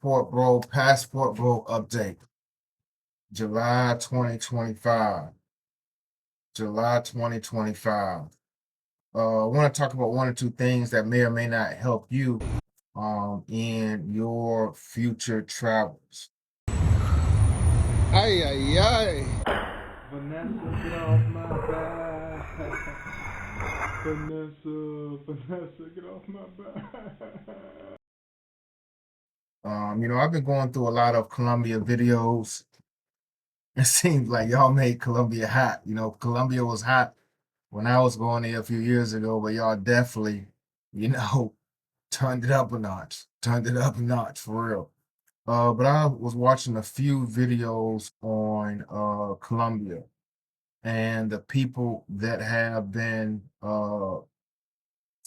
Passport Bro update. July 2025. July 2025. I want to talk about one or two things that may or may not help you in your future travels. Ay, ay, ay. Vanessa, get off my back. Vanessa, get off my back. I've been going through a lot of Colombia videos. It seems like y'all made Colombia hot. Colombia was hot when I was going there a few years ago, but y'all definitely, you know, turned it up a notch. Turned it up a notch for real. But I was watching a few videos on Colombia and the people that have been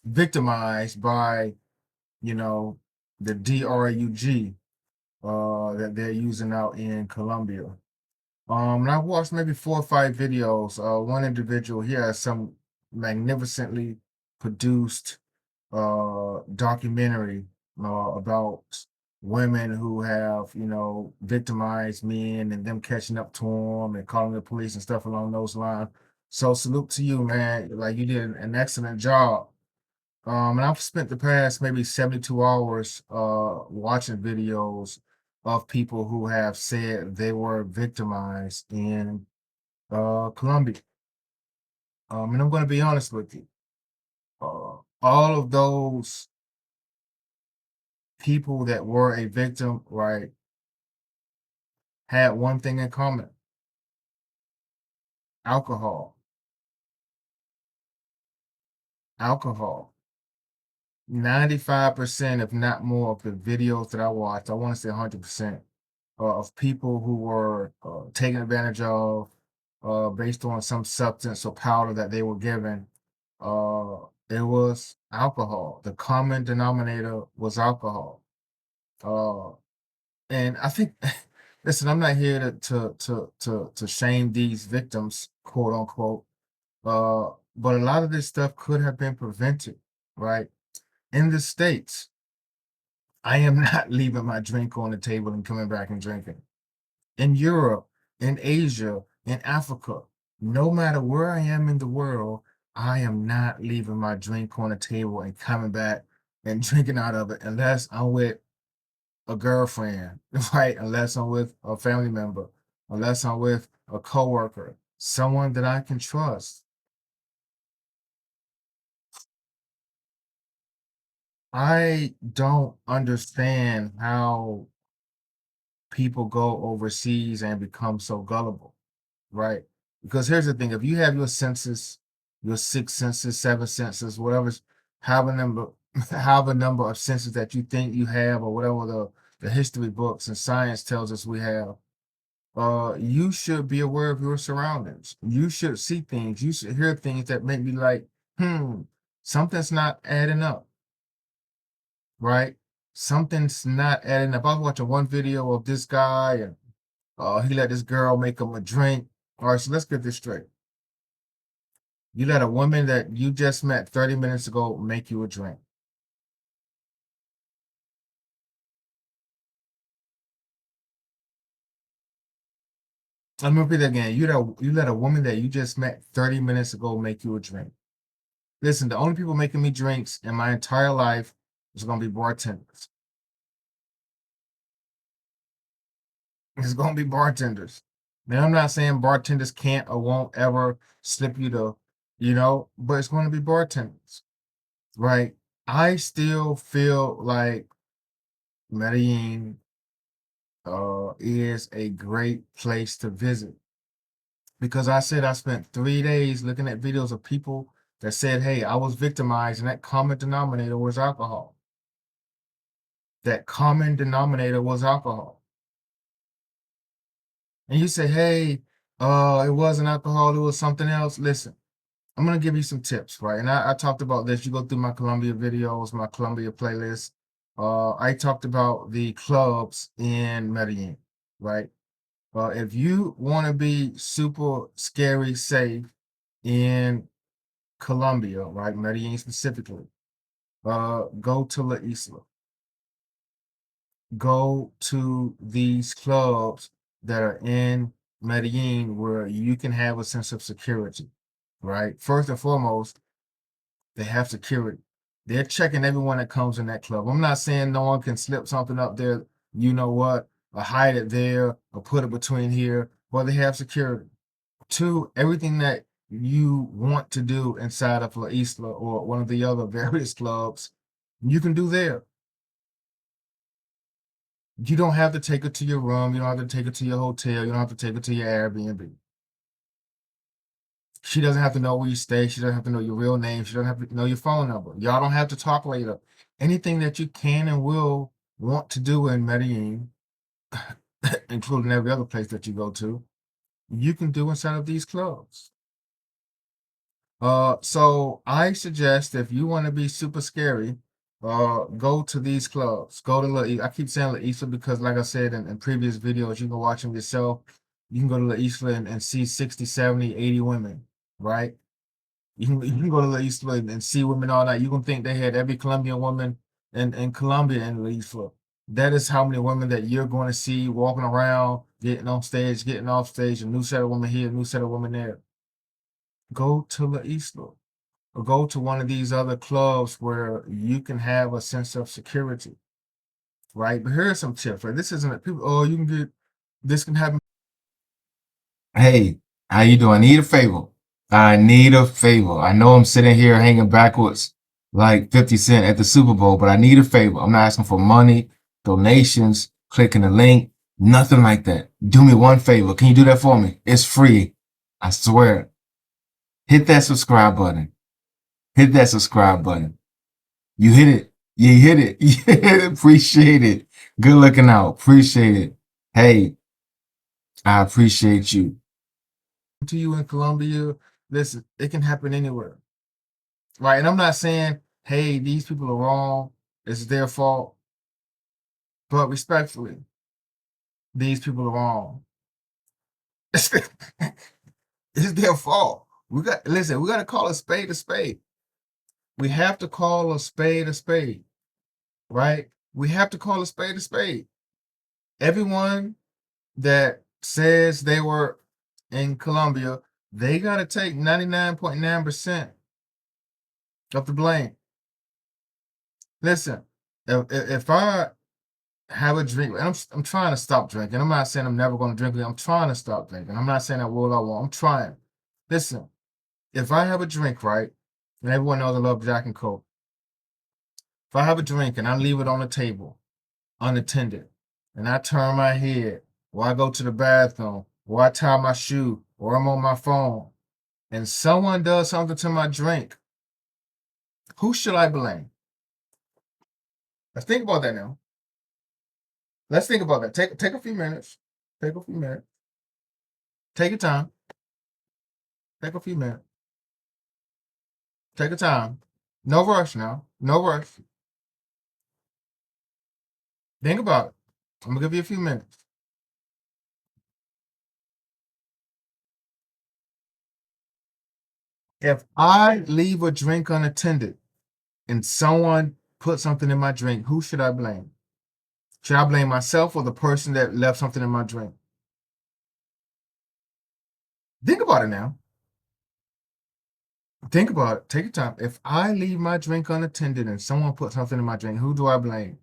victimized by, you know, the DRUG that they're using out in Colombia. And I've watched maybe 4 or 5 videos. One individual here has some magnificently produced documentary about women who have, victimized men and them catching up to them and calling the police and stuff along those lines. So salute to you, man. Like you did an excellent job. And I've spent the past maybe 72 hours watching videos of people who have said they were victimized in Colombia. And I'm going to be honest with you. All of those people that were a victim, right, had one thing in common: alcohol. Alcohol. 95%, if not more, of the videos that I watched, I want to say 100%, of people who were taken advantage of based on some substance or powder that they were given. It was alcohol. The common denominator was alcohol. Uh, and I think, listen, I'm not here to shame these victims, quote unquote. But a lot of this stuff could have been prevented, right? In the States, I am not leaving my drink on the table and coming back and drinking. In Europe, in Asia, in Africa, no matter where I am in the world, I am not leaving my drink on the table and coming back and drinking out of it unless I'm with a girlfriend, right? Unless I'm with a family member, unless I'm with a coworker, someone that I can trust. I don't understand how people go overseas and become so gullible, right? Because here's the thing: if you have your senses, your 6 senses, 7 senses, whatever's have a number, have a number of senses that you think you have, or whatever the history books and science tells us we have, you should be aware of your surroundings. You should see things. You should hear things that make me like, something's not adding up, right? Something's not adding up. I was watching one video of this guy, and he let this girl make him a drink. All right, so let's get this straight. You let a woman that you just met 30 minutes ago make you a drink. Let me repeat that again. You let a woman that you just met 30 minutes ago make you a drink. Listen, the only people making me drinks in my entire life is going to be bartenders. It's going to be bartenders. Now, I'm not saying bartenders can't or won't ever slip you the, but it's going to be bartenders, right? I still feel like Medellin is a great place to visit because I said I spent 3 days looking at videos of people that said, hey, I was victimized, and that common denominator was alcohol. That common denominator was alcohol. And you say, hey, it wasn't alcohol, it was something else. Listen, I'm going to give you some tips, right? And I talked about this. You go through my Colombia videos, my Colombia playlist. I talked about the clubs in Medellin, right? If you want to be super scary safe in Colombia, right, Medellin specifically, go to La Isla. go to these clubs that are in Medellín where you can have a sense of security, right? First and foremost, they have security. They're checking everyone that comes in that club. I'm not saying no one can slip something up there, you know what, or hide it there or put it between here, but they have security. Two, everything that you want to do inside of La Isla or one of the other various clubs, you can do there. You don't have to take it to your room. You don't have to take it to your hotel. You don't have to take it to your Airbnb. She doesn't have to know where you stay. She doesn't have to know your real name. She doesn't have to know your phone number. Y'all don't have to talk later. Anything that you can and will want to do in Medellin, including every other place that you go to, you can do inside of these clubs. So I suggest if you want to be super scary, go to these clubs. Go to I keep saying La Isla because, like I said in previous videos, you can watch them yourself. You can go to La Isla and see 60, 70, 80 women, right? You can go to La Isla and see women all night. You can think they had every Colombian woman in Colombia in La Isla. That is how many women that you're going to see walking around, getting on stage, getting off stage, a new set of women here, a new set of women there. Go to La Isla or go to one of these other clubs where you can have a sense of security, right? But here's some tips, right? This isn't people, oh, you can get this can happen. Hey, how you doing? I need a favor. I need a favor. I know I'm sitting here hanging backwards like 50 Cent at the Super Bowl, but I need a favor. I'm not asking for money, donations, clicking the link, nothing like that. Do me one favor. Can you do that for me? It's free. I swear. Hit that subscribe button. Hit that subscribe button. You hit it. You hit it. You hit it. Appreciate it. Good looking out. Appreciate it. Hey, I appreciate you. To you in Colombia, listen, it can happen anywhere. Right. And I'm not saying, hey, these people are wrong. It's their fault. But respectfully, these people are wrong. It's their fault. We got listen, we gotta call a spade a spade. We have to call a spade a spade. Right? We have to call a spade a spade. Everyone that says they were in Colombia, they got to take 99.9% of the blame. Listen, if I have a drink, and I'm trying to stop drinking. I'm not saying I'm never going to drink. I'm trying to stop drinking. I'm not saying I will or won't. I'm trying. Listen, if I have a drink, right, and everyone knows I love Jack and Coke. If I have a drink and I leave it on the table unattended, and I turn my head, or I go to the bathroom, or I tie my shoe, or I'm on my phone, and someone does something to my drink, who should I blame? Let's think about that now. Let's think about that. Take a few minutes. Take a few minutes. Take your time. Take a few minutes. Take your time. No rush now. No rush. Think about it. I'm gonna give you a few minutes. If I leave a drink unattended and someone put something in my drink, who should I blame? Should I blame myself or the person that left something in my drink? Think about it now. Think about it. Take your time. If I leave my drink unattended and someone put something in my drink, who do I blame?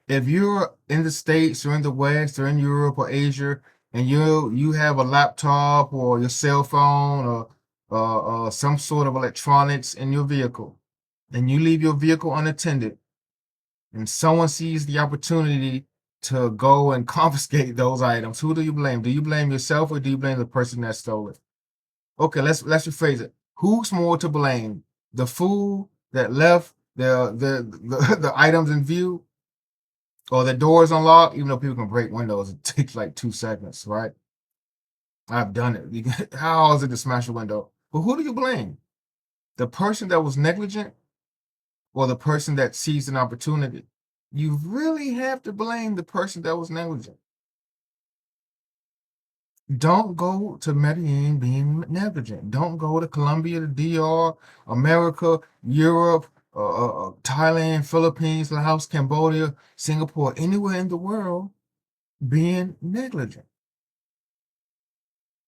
If you're in the States or in the West or in Europe or Asia and you have a laptop or your cell phone or some sort of electronics in your vehicle and you leave your vehicle unattended and someone sees the opportunity to go and confiscate those items, who do you blame? Do you blame yourself or do you blame the person that stole it? Okay, let's rephrase it. Who's more to blame? The fool that left the items in view, or the doors unlocked? Even though people can break windows, it takes like 2 seconds, right? I've done it. How hard is it to smash a window? But who do you blame? The person that was negligent, or the person that seized an opportunity? You really have to blame the person that was negligent. Don't go to Medellin being negligent. Don't go to Colombia, the DR, America, Europe, Thailand, Philippines, Laos, Cambodia, Singapore, anywhere in the world being negligent.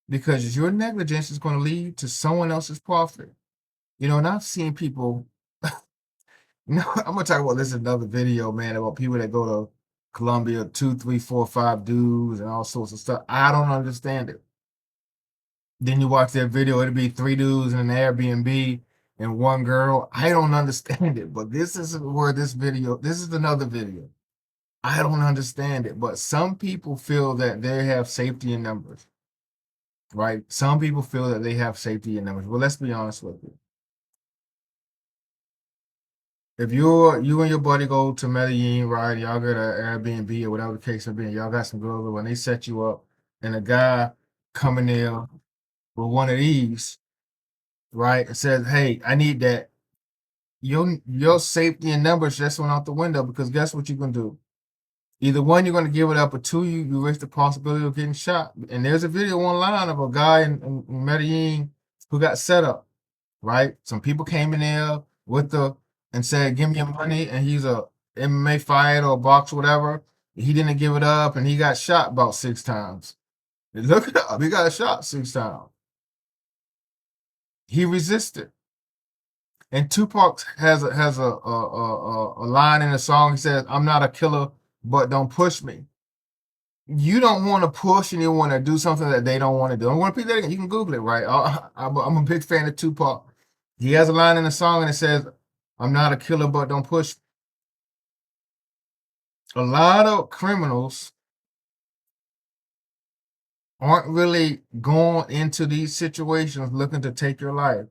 Because your negligence is going to lead to someone else's profit. You know, and I've seen people, I'm going to talk about this in another video, man, about people that go to Colombia, 2, 3, 4, 5 dudes and all sorts of stuff. I don't understand it. Then you watch that video, it'll be 3 dudes in an Airbnb and 1 girl. I don't understand it, but this is where this is another video. I don't understand it, but some people feel that they have safety in numbers, right? Some people feel that they have safety in numbers. Well, let's be honest with you. If you and your buddy go to Medellín, right, y'all get an Airbnb or whatever the case may be, and y'all got some girls, when they set you up, and a guy coming there with one of these, right, and says, "Hey, I need that." Your safety in numbers just went out the window, because guess what you can do? Either one, you're going to give it up, or two, you risk the possibility of getting shot. And there's a video online of a guy in Medellin who got set up, right? Some people came in there and said, "Give me your money," and he's a MMA fighter or box, whatever. He didn't give it up, and he got shot about 6 times. Look it up. He got shot 6 times. He resisted. And Tupac has a line in the song. He says, "I'm not a killer, but don't push me." You don't want to push anyone to do something that they don't want to do. I'm going to repeat that again. You can Google it, right? I'm a big fan of Tupac. He has a line in the song and it says, "I'm not a killer, but don't push." A lot of criminals aren't really going into these situations looking to take your life.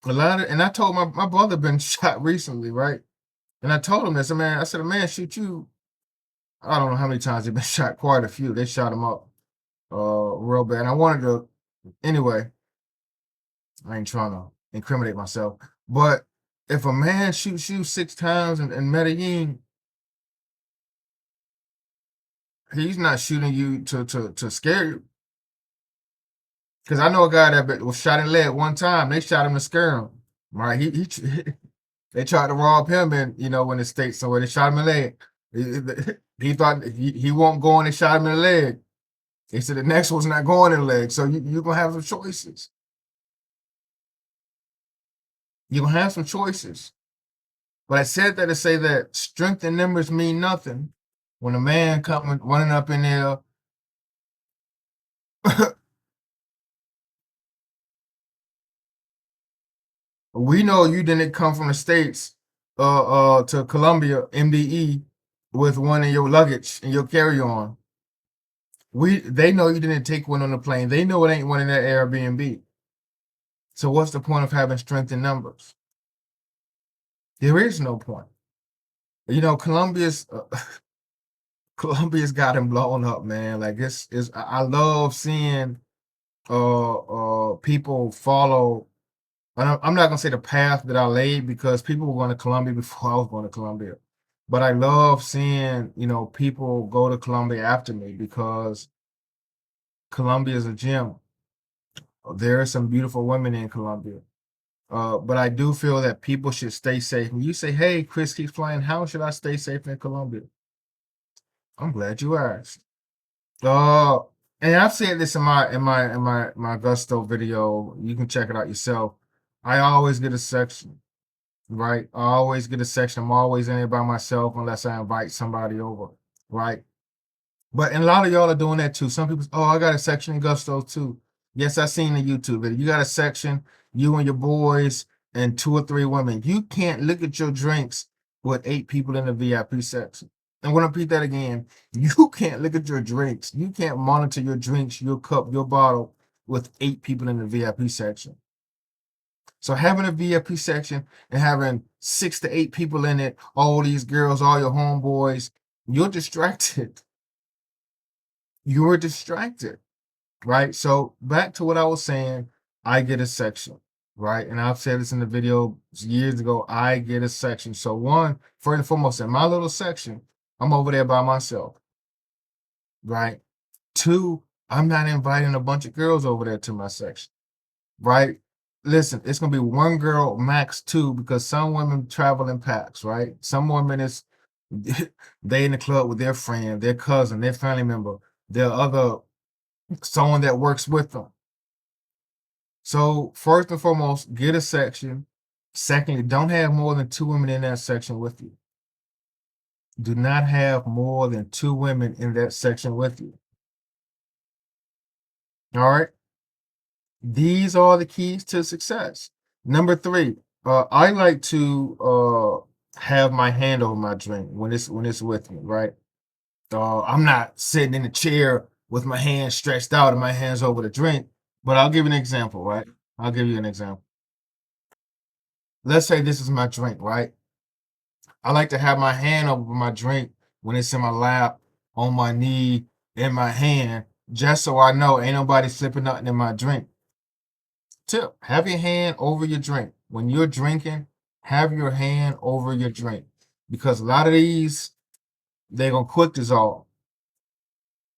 And I told my brother been shot recently, right? And I told him this, man. I said, "A man shoot you." I don't know how many times he's been shot. Quite a few. They shot him up real bad. And I wanted to, anyway. I ain't trying to incriminate myself, but if a man shoots you 6 times in Medellin, he's not shooting you to scare you. Because I know a guy that was shot in the leg one time. They shot him to scare him. Right? They tried to rob him in the States somewhere. They shot him in the leg. He thought he won't go, and they shot him in the leg. They said the next one's not going in the leg. So you're gonna have some choices. You're gonna have some choices. But I said that to say that strength in numbers mean nothing when a man coming running up in there. We know you didn't come from the States to Colombia, MDE, with one in your luggage and your carry-on. They know you didn't take one on the plane. They know it ain't one in that Airbnb. So what's the point of having strength in numbers? There is no point. Colombia's Colombia's got him blown up, man. Like this is I love seeing people follow. I'm not gonna say the path that I laid, because people were going to Colombia before I was going to Colombia. But I love seeing, people go to Colombia after me, because Colombia is a gem. There are some beautiful women in Colombia. But I do feel that people should stay safe. When you say, "Hey, Chris keeps flying, how should I stay safe in Colombia?" I'm glad you asked. Uh, and I've said this in my Gusto video. You can check it out yourself. I always get a section, right? I always get a section. I'm always in there by myself unless I invite somebody over, right? But and a lot of y'all are doing that too. Some people, "Oh, I got a section in Gusto too." Yes, I seen the YouTube video. You got a section, you and your boys and 2 or 3 women. You can't look at your drinks with 8 people in the VIP section. I'm gonna repeat that again. You can't look at your drinks. You can't monitor your drinks, your cup, your bottle with 8 people in the VIP section. So having a VIP section and having 6 to 8 people in it, all these girls, all your homeboys, you're distracted. You're distracted, right? So back to what I was saying, I get a section, right? And I've said this in the video years ago, I get a section. So one, first and foremost, in my little section, I'm over there by myself, right? 2, I'm not inviting a bunch of girls over there to my section, right? listen, it's gonna be one girl, max two, because some women travel in packs, right? Some women is they in the club with their friend, their cousin, their family member, their other someone that works with them. So first and foremost, get a section. Secondly, don't have more than two women in that section with you. Do not have more than two women in that section with you. All right. These are the keys to success. Number three, I like to have my hand over my drink when it's with me, right? I'm not sitting in the chair with my hands stretched out and my hands over the drink. But I'll give you an example, right? I'll give you an example. Let's say this is my drink, right? I like to have my hand over my drink when it's in my lap, on my knee, in my hand, just so I know ain't nobody slipping nothing in my drink. Tip, have your hand over your drink. When you're drinking, have your hand over your drink. Because a lot of these, they're going to quick dissolve.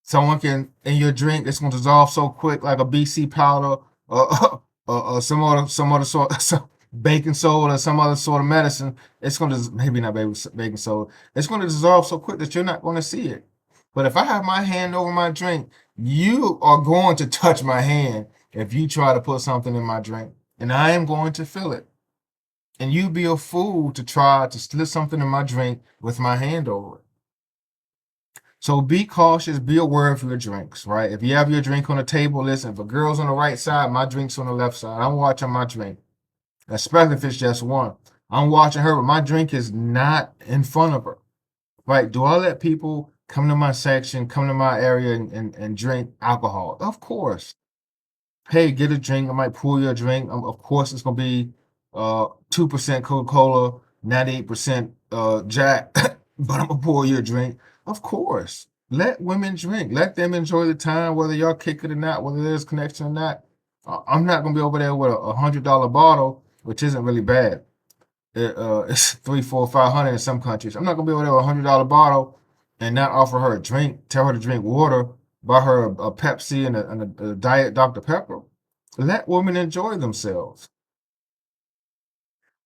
Someone can, in your drink, it's going to dissolve so quick like a BC powder or some other sort, some baking soda or some other sort of medicine. It's going to, maybe not baking soda. It's going to dissolve so quick that you're not going to see it. But if I have my hand over my drink, you are going to touch my hand if you try to put something in my drink, and I am going to feel it. And you'd be a fool to try to slip something in my drink with my hand over it. So be cautious, be aware of your drinks, right? If you have your drink on the table, listen, if a girl's on the right side, my drink's on the left side. I'm watching my drink, especially if it's just one. I'm watching her, but my drink is not in front of her, right? Do I let people come to my section, come to my area and drink alcohol? Of course. Hey, get a drink. I might pour you a drink. Of course, it's gonna be 2% Coca-Cola, 98% Jack, but I'm gonna pour you a drink. Of course, let women drink. Let them enjoy the time, whether y'all kick it or not, whether there's connection or not. I'm not gonna be over there with a $100 bottle, which isn't really bad. It's 3, 4, 500 in some countries. I'm not gonna be over there with $100 bottle and not offer her a drink, tell her to drink water, buy her a Pepsi and a Diet Dr. Pepper. Let women enjoy themselves.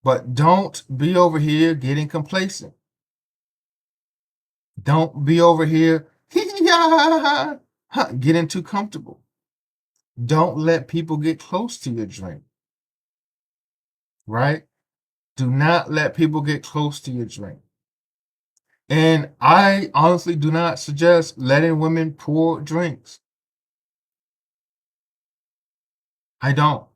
But don't be over here getting complacent. Don't be over here getting too comfortable. Don't let people get close to your drink, right? Do not let people get close to your drink. And I honestly do not suggest letting women pour drinks. I don't.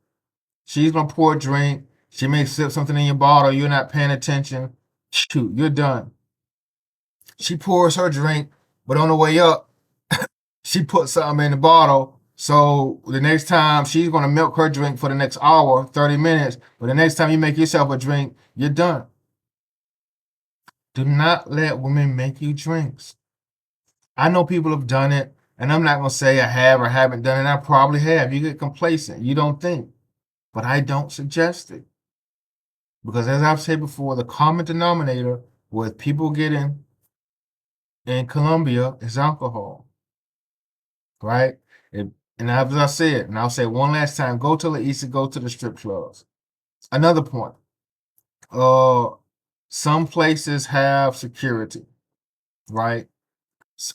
She's gonna pour a drink. She may sip something in your bottle. You're not paying attention. Shoot, you're done. She pours her drink, but on the way up, she puts something in the bottle. So the next time she's gonna milk her drink for the next hour, 30 minutes. But the next time you make yourself a drink, you're done. Do not let women make you drinks. I know people have done it, and I'm not gonna say I have or haven't done it. I probably have. You get complacent. You don't think. But I don't suggest it. Because as I've said before, the common denominator with people getting in Colombia is alcohol, right? And as I said, and I'll say one last time, go to La Isa, go to the strip clubs. Another point, some places have security, right?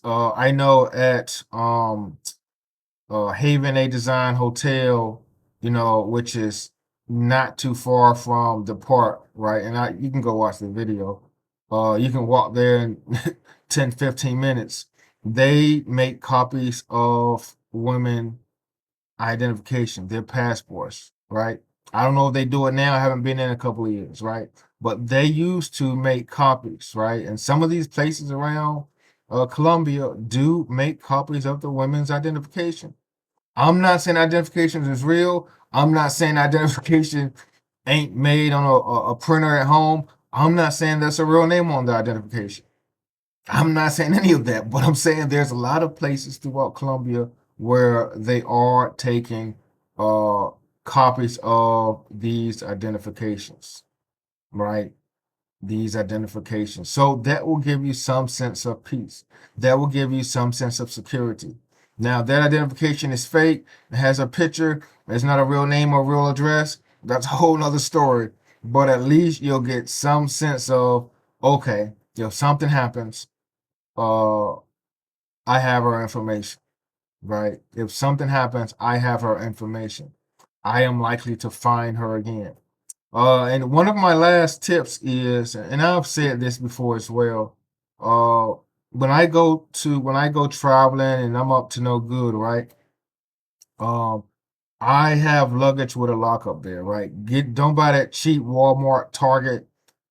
I know at Haven A Design Hotel, which is not too far from the park, right? And you can go watch the video. You can walk there in 10, 15 minutes. They make copies of women identification, their passports, right? I don't know if they do it now. I haven't been in a couple of years, right? But they used to make copies, right? And some of these places around Colombia do make copies of the women's identification. I'm not saying identification is real. I'm not saying identification ain't made on a printer at home. I'm not saying that's a real name on the identification. I'm not saying any of that, but I'm saying there's a lot of places throughout Colombia where they are taking copies of these identifications, right? These identifications. So that will give you some sense of peace. That will give you some sense of security. Now, if that identification is fake, it has a picture, it's not a real name or real address, that's a whole nother story. But at least you'll get some sense of, okay, if something happens, uh, I have her information, right? If something happens, I have her information. I am likely to find her again. And one of my last tips is, and I've said this before as well, uh, when I go traveling and I'm up to no good, right? Um, I have luggage with a lockup there, right? Don't buy that cheap Walmart, Target,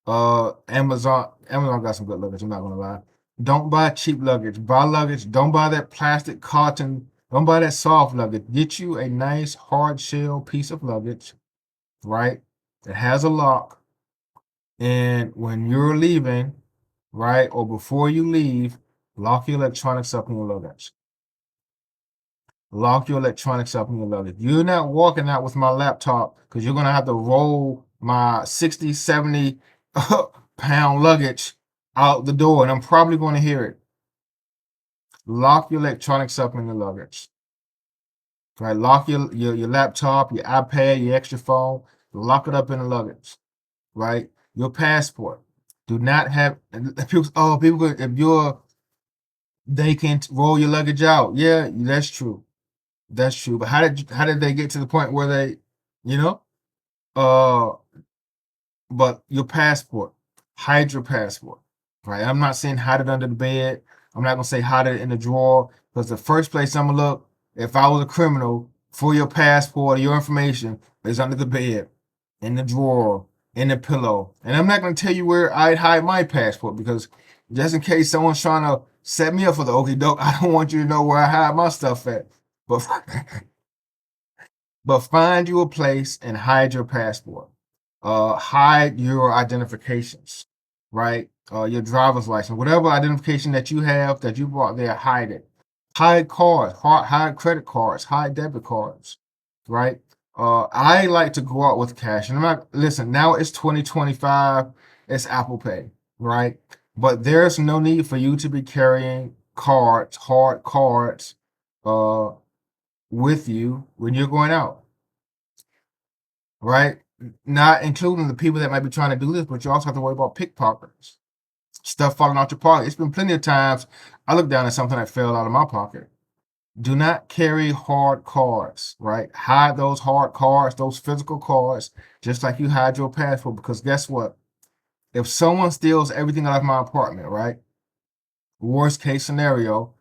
Amazon. Amazon got some good luggage, I'm not gonna lie. Don't buy cheap luggage. Buy luggage. Don't buy that plastic cotton. Don't buy that soft luggage. Get you a nice hard shell piece of luggage, right? It has a lock. And when you're leaving, right, or before you leave, lock your electronics up in your luggage. Lock your electronics up in your luggage. You're not walking out with my laptop because you're going to have to roll my 60, 70 pound luggage out the door, and I'm probably going to hear it. Lock your electronics up in your luggage. Right? Lock your laptop, your iPad, your extra phone. Lock it up in the luggage. Right? Your passport. Do not have people. Oh, people. If you're, they can roll your luggage out. Yeah, that's true. That's true. But how did they get to the point where they, you know? Uh, but your passport, hide your passport. Right? I'm not saying hide it under the bed. I'm not gonna say hide it in the drawer because the first place I'm gonna look, if I was a criminal, for your passport or your information is under the bed, in the drawer, in the pillow. And I'm not gonna tell you where I'd hide my passport because just in case someone's trying to set me up for the okie doke, I don't want you to know where I hide my stuff at. But but find you a place and hide your passport. Hide your identifications, right? Your driver's license, whatever identification that you have that you brought there, hide it. Hide cards, hide credit cards, hide debit cards, right? I like to go out with cash, and I'm not. Listen, now it's 2025. It's Apple Pay, right? But there's no need for you to be carrying cards, hard cards, uh, with you when you're going out, right? Not including the people that might be trying to do this, but you also have to worry about pickpockets, stuff falling out your pocket. It's been plenty of times I looked down at something that fell out of my pocket. Do not carry hard cards, right? Hide those hard cards, those physical cards, just like you hide your passport. Because guess what? If someone steals everything out of my apartment, right? Worst case scenario,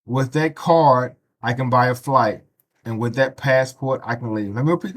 with that card, I can buy a flight. And with that passport, I can leave. Let me repeat that.